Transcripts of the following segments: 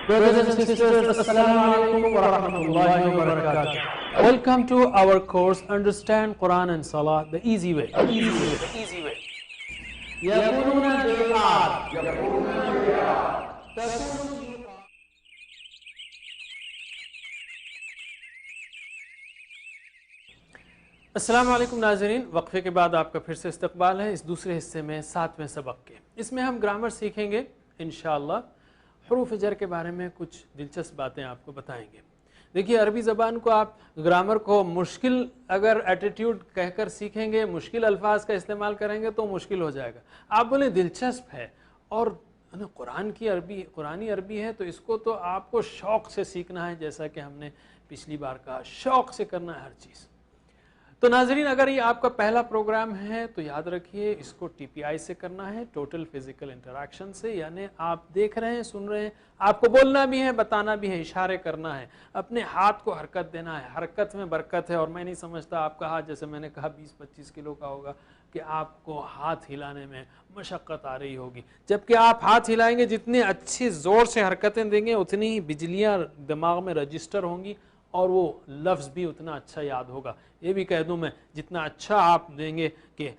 Brothers and sisters, Assalamu alaikum wa rahmatullahi wa barakatuh. Welcome to our course Understand Quran and Salah the easy way. يقولون بالآب السلام علیکم ناظرین، وقفے کے بعد آپ کا پھر سے استقبال ہے اس دوسرے حصے میں 7ویں سبق کے۔ اس میں ہم گرامر سیکھیں گے انشاءاللہ۔ حروف جر کے بارے میں کچھ دلچسپ باتیں آپ کو بتائیں گے۔ دیکھیے، عربی زبان کو آپ گرامر کو مشکل اگر ایٹیٹیوڈ کہہ کر سیکھیں گے، مشکل الفاظ کا استعمال کریں گے تو مشکل ہو جائے گا۔ آپ بولیں دلچسپ ہے اور قرآنی عربی ہے تو اس کو تو آپ کو شوق سے سیکھنا ہے، جیسا کہ ہم نے پچھلی بار کہا، شوق سے کرنا ہے ہر چیز۔ تو ناظرین، اگر یہ آپ کا پہلا پروگرام ہے تو یاد رکھیے اس کو ٹی پی آئی سے کرنا ہے، ٹوٹل فزیکل انٹریکشن سے، یعنی آپ دیکھ رہے ہیں، سن رہے ہیں، آپ کو بولنا بھی ہے، بتانا بھی ہے، اشارے کرنا ہے، اپنے ہاتھ کو حرکت دینا ہے۔ حرکت میں برکت ہے، اور میں نہیں سمجھتا آپ کا ہاتھ، جیسے میں نے کہا 20-25 کلو کا ہوگا کہ آپ کو ہاتھ ہلانے میں مشقت آ رہی ہوگی۔ جبکہ آپ ہاتھ ہلائیں گے، جتنے اچھے زور سے حرکتیں دیں گے اتنی ہی بجلیاں دماغ میں رجسٹر ہوں گی اور وہ لفظ بھی اتنا اچھا یاد ہوگا۔ یہ بھی کہہ دوں میں، جتنا اچھا آپ دیں گے کہ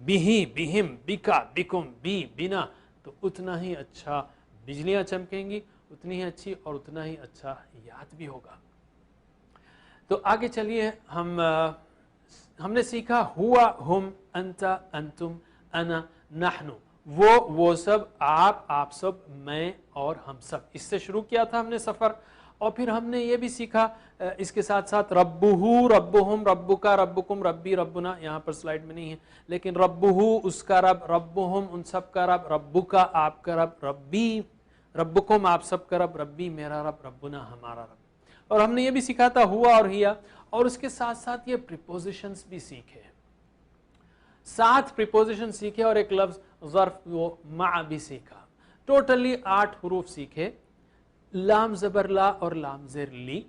بیہی، بیہم، بیکا، بیکم، بی، بینا، تو اتنا ہی اچھا بجلیاں چمکیں گی، اتنی ہی اچھی اور اتنا ہی اچھا یاد بھی ہوگا۔ تو آگے چلیے، ہم نے سیکھا ہوا، ہم، انتا، انتم، انا، نحن، وہ سب، آپ سب، میں اور ہم سب۔ اس سے شروع کیا تھا ہم نے سفر، اور پھر ہم نے یہ بھی سیکھا اس کے ساتھ ساتھ ربہ، ربہم، ربکا، ربکم، ربی، ربنا، یہاں پر سلائیڈ میں نہیں ہے، لیکن ربہ اس کا رب، ربہم ان سب کا رب، ربکا آپ کا رب، ربی ربکم آپ سب کا رب، ربی میرا رب، ربنا ہمارا رب۔ اور ہم نے یہ بھی سیکھا تھا ہوا اور ہیا، اور اس کے ساتھ ساتھ یہ پریپوزیشنز بھی سیکھے، 7 پریپوزیشن سیکھے، اور ایک لفظ ظرف وہ مع بھی سیکھا۔ ٹوٹلی 8 حروف سیکھے، لام زبر لا اور لام زیر لی،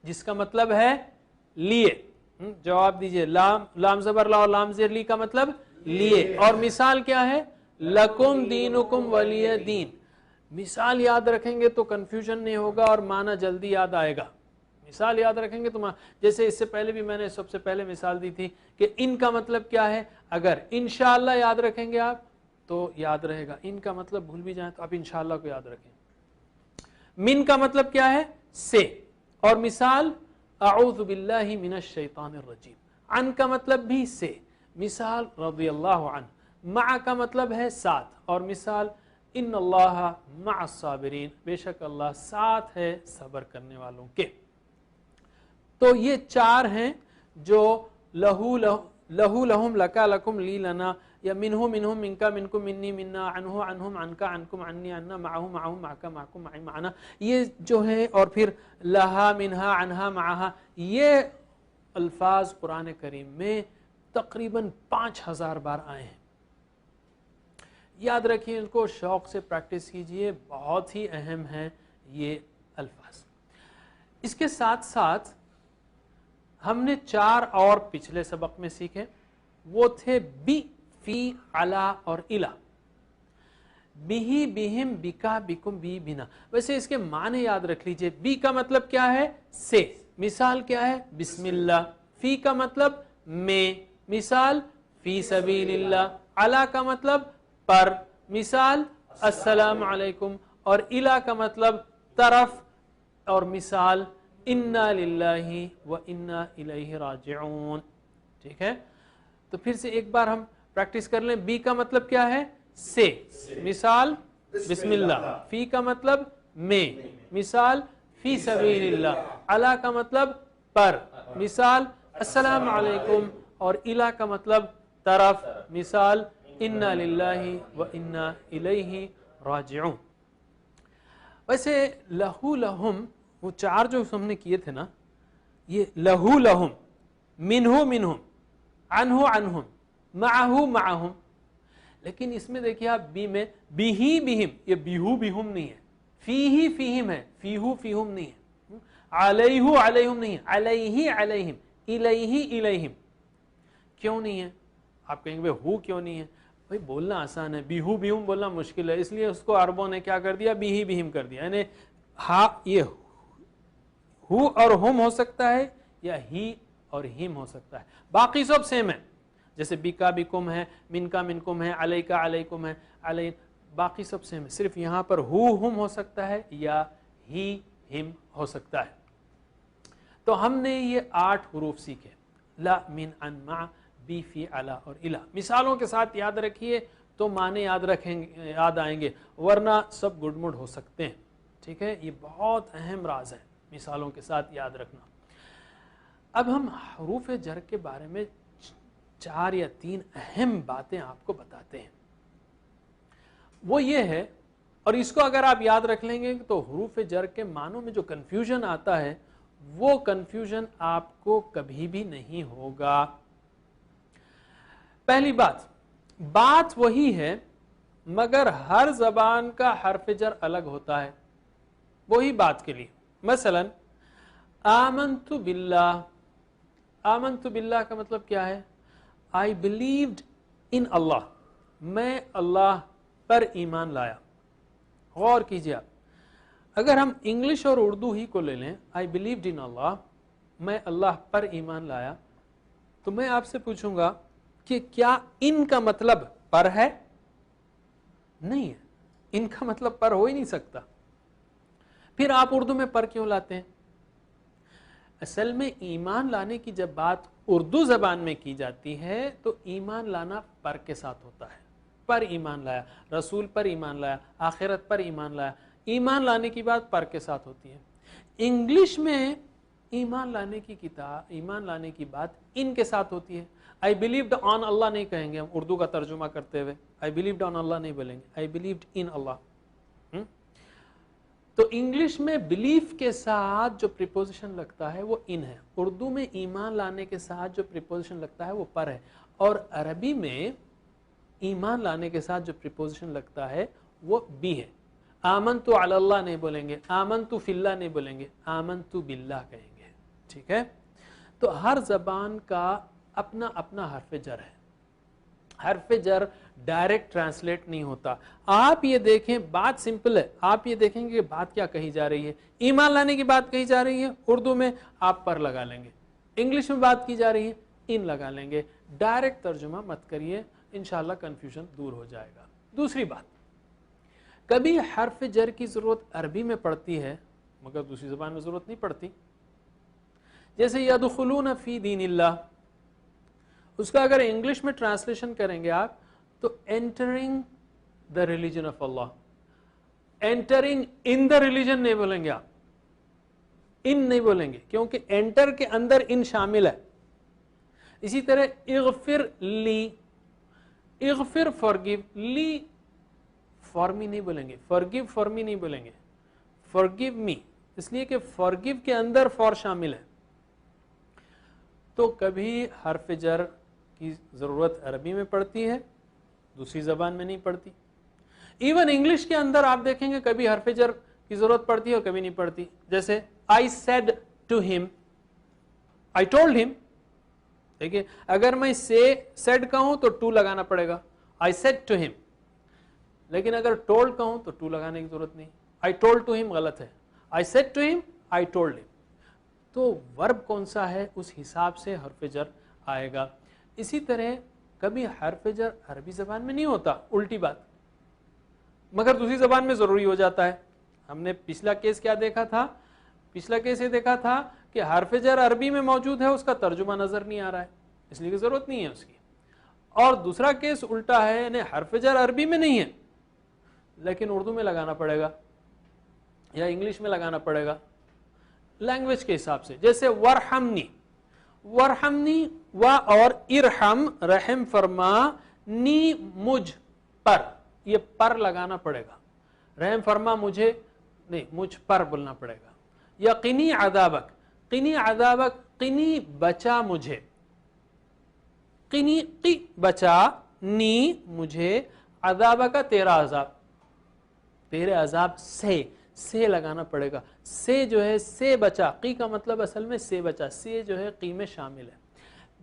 جس کا مطلب ہے لیے۔ جواب دیجئے، لام زبر لا اور لام زیر لی کا مطلب لیے۔ اور مثال کیا ہے؟ لکم دینکم ولی دین۔ مثال یاد رکھیں گے تو کنفیوژن نہیں ہوگا اور معنی جلدی یاد آئے گا۔ مثال یاد رکھیں گے تو جیسے اس سے پہلے بھی میں نے سب سے پہلے مثال دی تھی کہ ان کا مطلب کیا ہے، اگر انشاءاللہ یاد رکھیں گے آپ تو یاد رہے گا، ان کا مطلب بھول بھی جائیں تو آپ انشاءاللہ کو یاد رکھیں۔ من کا مطلب کیا ہے؟ سے، اور مثال اعوذ باللہ من الشیطان الرجیم۔ عن کا مطلب بھی سے، مثال رضی اللہ عنہ۔ مع کا مطلب ہے ساتھ، اور مثال ان اللہ مع الصابرین، بے شک اللہ ساتھ ہے صبر کرنے والوں کے۔ تو یہ 4 ہیں جو لہو لہم، لکا لکم، لی لنا، یا منہ منہم، منکا منکم، منی منا، عنہ عنہم، عنکا عنکم، عنی عنا، معہ معہم، معکا معکم، معی معنا، یہ جو ہیں، اور پھر لہا، منہا، عنہا، معہا، یہ الفاظ قرآن کریم میں تقریباً 5000 بار آئے ہیں۔ یاد رکھیے ان کو، شوق سے پریکٹس کیجئے، بہت ہی اہم ہیں یہ الفاظ۔ اس کے ساتھ ساتھ ہم نے 4 اور پچھلے سبق میں سیکھے، وہ تھے بی، فی، علا اور الا۔ بیہی، بیہم، بیکا، بیکم، بی، بینا۔ ویسے اس کے معنی یاد رکھ لیجئے۔ بی کا مطلب کیا ہے؟ سے، مثال کیا ہے؟ بسم اللہ۔ فی کا مطلب میں، مثال فی سبیل اللہ۔ علا کا مطلب پر، مثال السلام علیکم۔ اور الا کا مطلب طرف، اور مثال انا للہ و انا الیہ راجعون۔ ٹھیک ہے، تو پھر سے ایک بار ہم پریکٹس کر لیں۔ بی کا مطلب کیا ہے؟ سے، مثال بسم اللہ۔ فی کا مطلب میں، مثال فی سبیل اللہ۔ علا کا مطلب پر، مثال السلام علیکم۔ اور الا کا مطلب طرف، مثال انا للہ و انا الیہ راجعون۔ ویسے لہو لہم، وہ 4 جو ہم نے کیے تھے نا، یہ لہو لہم، منہ منہم، عنہ عنہم، معہ معہم، لیکن اس میں دیکھیے آپ بی میں بیہی بیہم، یہ بیہو بیہم نہیں ہے، فیہی فیہم ہے، فیہو فیہم نہیں ہے، علیہ علیہم نہیں ہے، علیہ علیہم، الیہ الیہم۔ کیوں نہیں ہے؟ آپ کہیں گے ہو کیوں نہیں ہے؟ بھائی بولنا آسان ہے، بیہو بیہم بولنا مشکل ہے، اس لیے اس کو عربوں نے کیا کر دیا، بیہی بیہم کر دیا. یعنی ہا یہ ہو اور ہم ہو سکتا ہے یا ہی اور ہم ہو سکتا ہے، باقی سب سیم ہے. جیسے بیکا بیکم ہے، من کا منکم ہے، علیکا علیکم ہے، علی، باقی سب سیم ہے. صرف یہاں پر ہو ہم ہو سکتا ہے یا ہی ہم ہو سکتا ہے. تو ہم نے یہ 8 حروف سیکھے، لا، من، عن، مع، بی، فی، علی اور الی. مثالوں کے ساتھ یاد رکھیے تو معنی یاد آئیں گے، ورنہ سب گڈ مڈ ہو سکتے ہیں. ٹھیک ہے، یہ بہت اہم راز ہے مثالوں کے ساتھ یاد رکھنا. اب ہم حروف جر کے بارے میں 4 یا 3 اہم باتیں آپ کو بتاتے ہیں. وہ یہ ہے، اور اس کو اگر آپ یاد رکھ لیں گے تو حروف جر کے معنوں میں جو کنفیوژن آتا ہے وہ کنفیوژن آپ کو کبھی بھی نہیں ہوگا. پہلی بات وہی ہے مگر ہر زبان کا حرف جر الگ ہوتا ہے. وہی بات کے لیے مثلا آمنت باللہ، آمنت باللہ کا مطلب کیا ہے؟ I believed in اللہ، میں اللہ پر ایمان لایا. غور کیجیے آپ، اگر ہم انگلش اور اردو ہی کو لے لیں، I believed in اللہ، میں اللہ پر ایمان لایا، تو میں آپ سے پوچھوں گا کہ کیا ان کا مطلب پر ہے؟ نہیں ہے، ان کا مطلب پر ہو ہی نہیں سکتا. پھر آپ اردو میں پر کیوں لاتے ہیں؟ اصل میں ایمان لانے کی جب بات اردو زبان میں کی جاتی ہے تو ایمان لانا پر کے ساتھ ہوتا ہے. پر ایمان لایا، رسول پر ایمان لایا، آخرت پر ایمان لایا، ایمان لانے کی بات پر کے ساتھ ہوتی ہے. انگلش میں ایمان لانے کی بات ان کے ساتھ ہوتی ہے. I believed on اللہ نہیں کہیں گے ہم اردو کا ترجمہ کرتے ہوئے، I believed on اللہ نہیں بولیں گے، I believed in اللہ. تو انگلش میں بلیف کے ساتھ جو پریپوزیشن لگتا ہے وہ ان ہے، اردو میں ایمان لانے کے ساتھ جو پریپوزیشن لگتا ہے وہ پر ہے، اور عربی میں ایمان لانے کے ساتھ جو پریپوزیشن لگتا ہے وہ بی ہے. آمنتو علی اللہ نہیں بولیں گے، آمنتو فی اللہ نہیں بولیں گے، آمنتو باللہ کہیں گے. ٹھیک ہے، تو ہر زبان کا اپنا اپنا حرف جر ہے. حرف جر ڈائریکٹ ٹرانسلیٹ نہیں ہوتا. آپ یہ دیکھیں، بات سمپل ہے، آپ یہ دیکھیں گے کہ بات کیا کہی جا رہی ہے. ایمان لانے کی بات کہی جا رہی ہے، اردو میں آپ پر لگا لیں گے، انگلش میں بات کی جا رہی ہے ان لگا لیں گے. ڈائریکٹ ترجمہ مت کریے، انشاءاللہ کنفیوژن دور ہو جائے گا. دوسری بات، کبھی حرف جر کی ضرورت عربی میں پڑتی ہے مگر دوسری زبان میں ضرورت نہیں پڑتی. جیسے یدخلون فی دین اللہ، اس کا اگر انگلش میں ٹرانسلیشن کریں گے آپ تو entering the religion of Allah. Entering in the religion نہیں بولیں گے آپ، ان نہیں بولیں گے کیونکہ انٹر کے اندر ان شامل ہے. اسی طرح اغفر لی، اغفر فارگیو، لی فار می نہیں بولیں گے، فارگیو فار می نہیں بولیں گے، فارگیو می، اس لیے کہ فارگیو کے اندر فار شامل ہے. تو کبھی حرف جر کی ضرورت عربی میں پڑتی ہے، دوسری زبان میں نہیں پڑتی. ایون انگلش کے اندر آپ دیکھیں گے کبھی حرف جر کی ضرورت پڑتی ہے اور کبھی نہیں پڑتی. جیسے I said to him، I told him. دیکھیے اگر میں said کہوں تو to لگانا پڑے گا، I said to him. لیکن اگر told کہوں تو to لگانے کی ضرورت نہیں. I told to him غلط ہے، I said to him، I told him. تو ورب کون سا ہے اس حساب سے حرف جر آئے گا. اسی طرح کبھی حرف جر عربی زبان میں نہیں ہوتا، الٹی بات، مگر دوسری زبان میں ضروری ہو جاتا ہے. ہم نے پچھلا کیس کیا دیکھا تھا؟ پچھلا کیس یہ دیکھا تھا کہ حرف جر عربی میں موجود ہے، اس کا ترجمہ نظر نہیں آ رہا ہے، اس لیے کہ ضرورت نہیں ہے اس کی. اور دوسرا کیس الٹا ہے، یعنی حرف جر عربی میں نہیں ہے لیکن اردو میں لگانا پڑے گا یا انگلش میں لگانا پڑے گا لینگویج کے حساب سے. جیسے ورحمنی، ورحمنی و اور ارحم رحم فرما، نی مجھ پر، یہ پر لگانا پڑے گا. رحم فرما مجھے نہیں، مجھ پر بولنا پڑے گا. یا قنی عذابک، قنی عذابک، قنی بچا مجھے، قنی قی بچا، نی مجھے، عذابک تیرا عذاب، تیرے عذاب سے لگانا پڑے گا. سے جو ہے سے بچا، قی کا مطلب اصل میں سے بچا، سے جو ہے قی میں شامل ہے.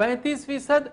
35%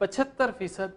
75%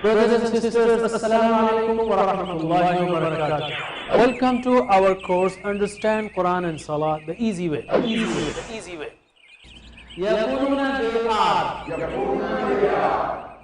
Brothers and sisters, Assalamu alaikum wa rahmatullahi wa barakatuh. Welcome to our course, Understand Quran and Salah the easy way. The easy way. يقولون they are.